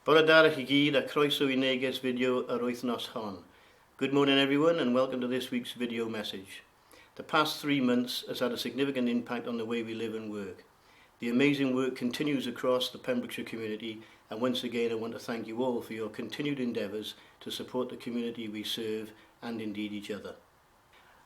Bore da chi gyd a croeso I Neges video yr wythnos hon. Good morning everyone and welcome to this week's video message. The past 3 months has had a significant impact on the way we live and work. The amazing work continues across the Pembrokeshire community, and once again I want to thank you all for your continued endeavours to support the community we serve and indeed each other.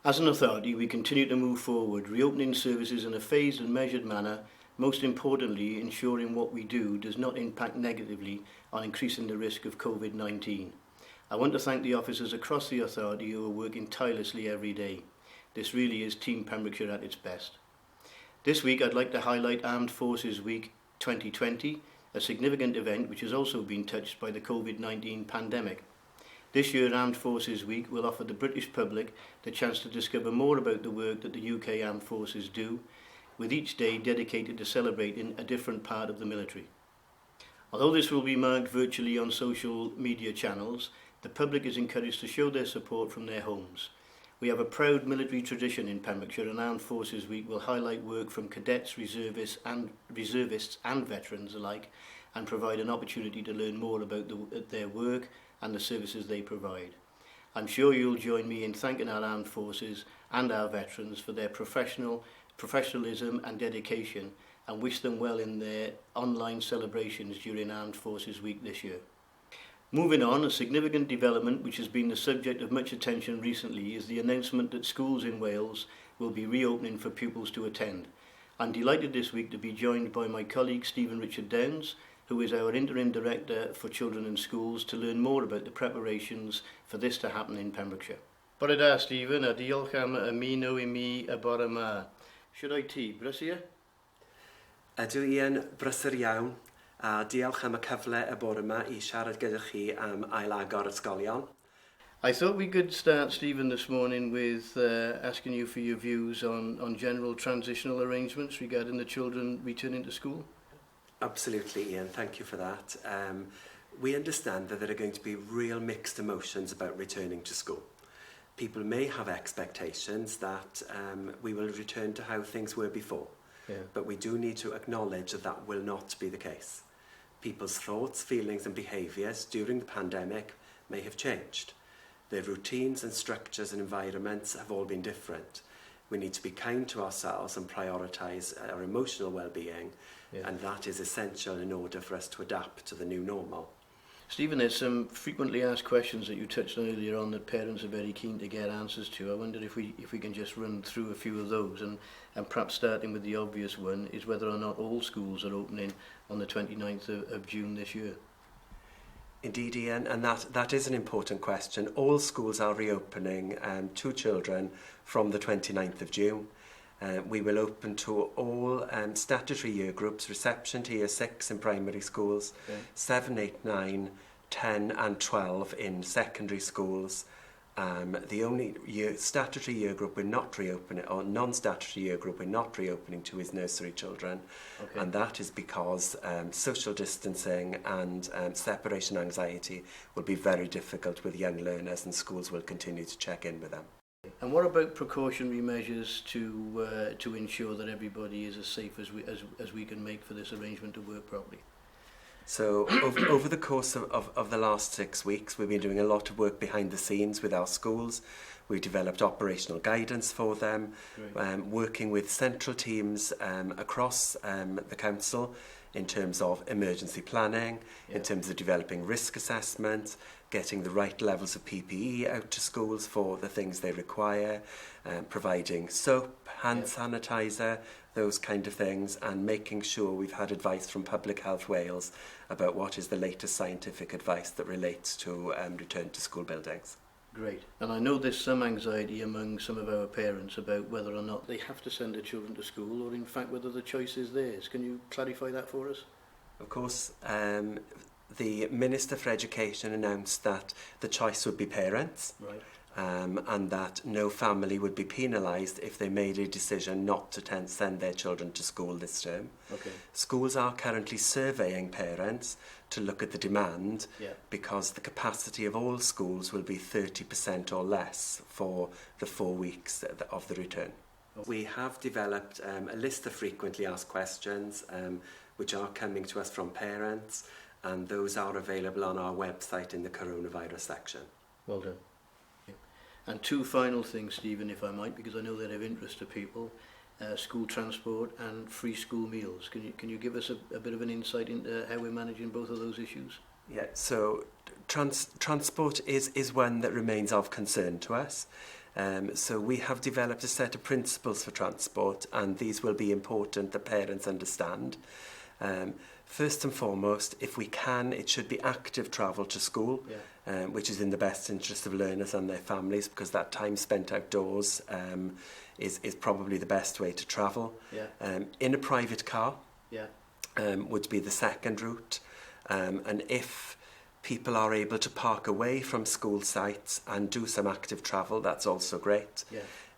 As an authority, we continue to move forward, reopening services in a phased and measured manner, most importantly ensuring what we do does not impact negatively on increasing the risk of COVID-19. I want to thank the officers across the authority who are working tirelessly every day. This really is Team Pembrokeshire at its best. This week I'd like to highlight Armed Forces Week 2020, a significant event which has also been touched by the COVID-19 pandemic. This year Armed Forces Week will offer the British public the chance to discover more about the work that the UK Armed Forces do, with each day dedicated to celebrating a different part of the military. Although this will be marked virtually on social media channels, the public is encouraged to show their support from their homes. We have a proud military tradition in Pembrokeshire, and Armed Forces Week will highlight work from cadets, reservists and veterans alike, and provide an opportunity to learn more about their work and the services they provide. I'm sure you'll join me in thanking our armed forces and our veterans for their professionalism and dedication, and wish them well in their online celebrations during Armed Forces Week this year. Moving on, a significant development which has been the subject of much attention recently is the announcement that schools in Wales will be reopening for pupils to attend. I'm delighted this week to be joined by my colleague Stephen Richard Downs, who is our Interim Director for Children and Schools, to learn more about the preparations for this to happen in Pembrokeshire. Bore da, Stephen, a diolch am ymuno I mi y bore yma. Siwr o'i ti, brysur? Ydw Ian, brysur iawn, a diolch am y cyfle y bore yma I siarad gyda chi am ailagor ysgolion. I thought we could start, Stephen, this morning with asking you for your views on general transitional arrangements regarding the children returning to school. Absolutely, Ian, thank you for that. We understand that there are going to be real mixed emotions about returning to school. People may have expectations that we will return to how things were before, but we do need to acknowledge that that will not be the case. People's thoughts, feelings and behaviours during the pandemic may have changed. Their routines and structures and environments have all been different. We need to be kind to ourselves and prioritise our emotional well-being, and that is essential in order for us to adapt to the new normal. Stephen, there's some frequently asked questions that you touched on earlier on that parents are very keen to get answers to. I wonder if we can just run through a few of those, and perhaps starting with the obvious one is whether or not all schools are opening on the 29th of June this year. Indeed, Ian, and that is an important question. All schools are reopening to children from the 29th of June. We will open to all statutory year groups, reception to year 6 in primary schools, 7, 8, 9, 10 and 12 in secondary schools. The only statutory year group we're not reopening, or non-statutory year group we're not reopening to, is nursery children. And that is because social distancing and separation anxiety will be very difficult with young learners, and schools will continue to check in with them. And what about precautionary measures to ensure that everybody is as safe as we can make for this arrangement to work properly? So over the course of the last 6 weeks, we've been doing a lot of work behind the scenes with our schools. We've developed operational guidance for them, working with central teams across the council in terms of emergency planning, in terms of developing risk assessments, getting the right levels of PPE out to schools for the things they require, providing soap, hand sanitizer, those kind of things, and making sure we've had advice from Public Health Wales about what is the latest scientific advice that relates to return to school buildings. Great. And I know there's some anxiety among some of our parents about whether or not they have to send their children to school, or in fact whether the choice is theirs. Can you clarify that for us? Of course, the Minister for Education announced that the choice would be parents, and that no family would be penalised if they made a decision not to send their children to school this term. Schools are currently surveying parents to look at the demand, because the capacity of all schools will be 30% or less for the 4 weeks of the return. We have developed a list of frequently asked questions which are coming to us from parents, and those are available on our website in the coronavirus section. Well done. And two final things, Stephen, if I might, because I know they're of interest to people. School transport and free school meals. Can you give us a bit of an insight into how we're managing both of those issues? Yeah, so transport is one that remains of concern to us. So we have developed a set of principles for transport, and these will be important that parents understand. First and foremost, if we can, it should be active travel to school, which is in the best interest of learners and their families, because that time spent outdoors is probably the best way to travel. In a private car would be the second route. And if people are able to park away from school sites and do some active travel, that's also great.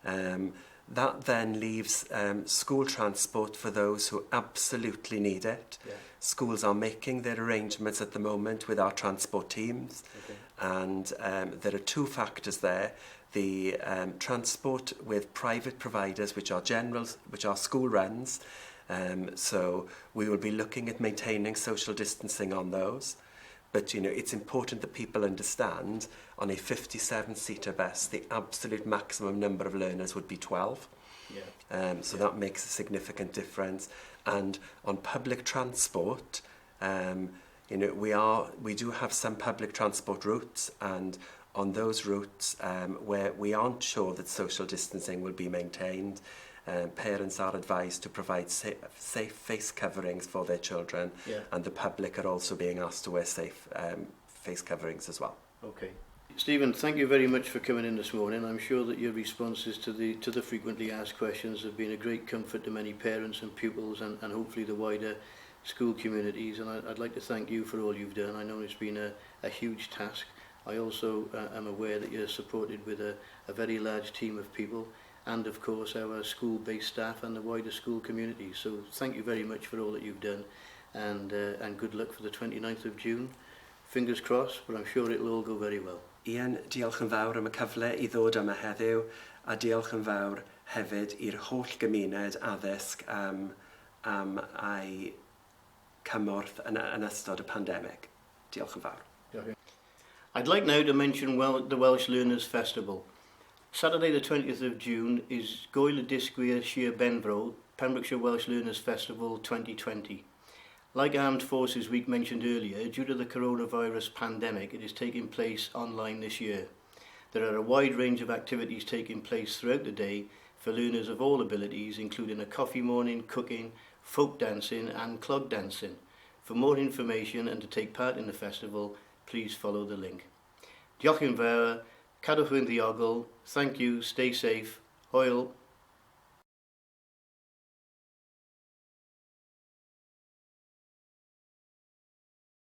That then leaves school transport for those who absolutely need it. Schools are making their arrangements at the moment with our transport teams, and there are two factors there. The transport with private providers, which are school runs, so we will be looking at maintaining social distancing on those. But it's important that people understand on a 57-seater bus, the absolute maximum number of learners would be 12. So that makes a significant difference. And on public transport, we do have some public transport routes, and on those routes where we aren't sure that social distancing will be maintained, parents are advised to provide safe face coverings for their children, and the public are also being asked to wear safe face coverings as well. Okay. Stephen, thank you very much for coming in this morning. I'm sure that your responses to the frequently asked questions have been a great comfort to many parents and pupils, and hopefully the wider school communities. And I'd like to thank you for all you've done. I know it's been a huge task. I also am aware that you're supported with a very large team of people, and of course our school-based staff and the wider school community. So thank you very much for all that you've done, and good luck for the 29th of June. Fingers crossed, but I'm sure it'll all go very well. Ian, diolch yn fawr am y cyfle I ddod yma heddiw, a diolch yn fawr hefyd i'r holl gymuned addysg am ei cymorth yn ystod y pandemig. Diolch yn fawr. I'd like now to mention the Welsh Learners Festival. Saturday the 20th of June is Goel y Disgwyr Sir Benfro, Pembrokeshire Welsh Learners Festival 2020. Like Armed Forces Week mentioned earlier, due to the coronavirus pandemic, it is taking place online this year. There are a wide range of activities taking place throughout the day for learners of all abilities, including a coffee morning, cooking, folk dancing and clog dancing. For more information and to take part in the festival, please follow the link. Diolch yn fawr, cadwch yn ddiogel, thank you, stay safe, hwyl.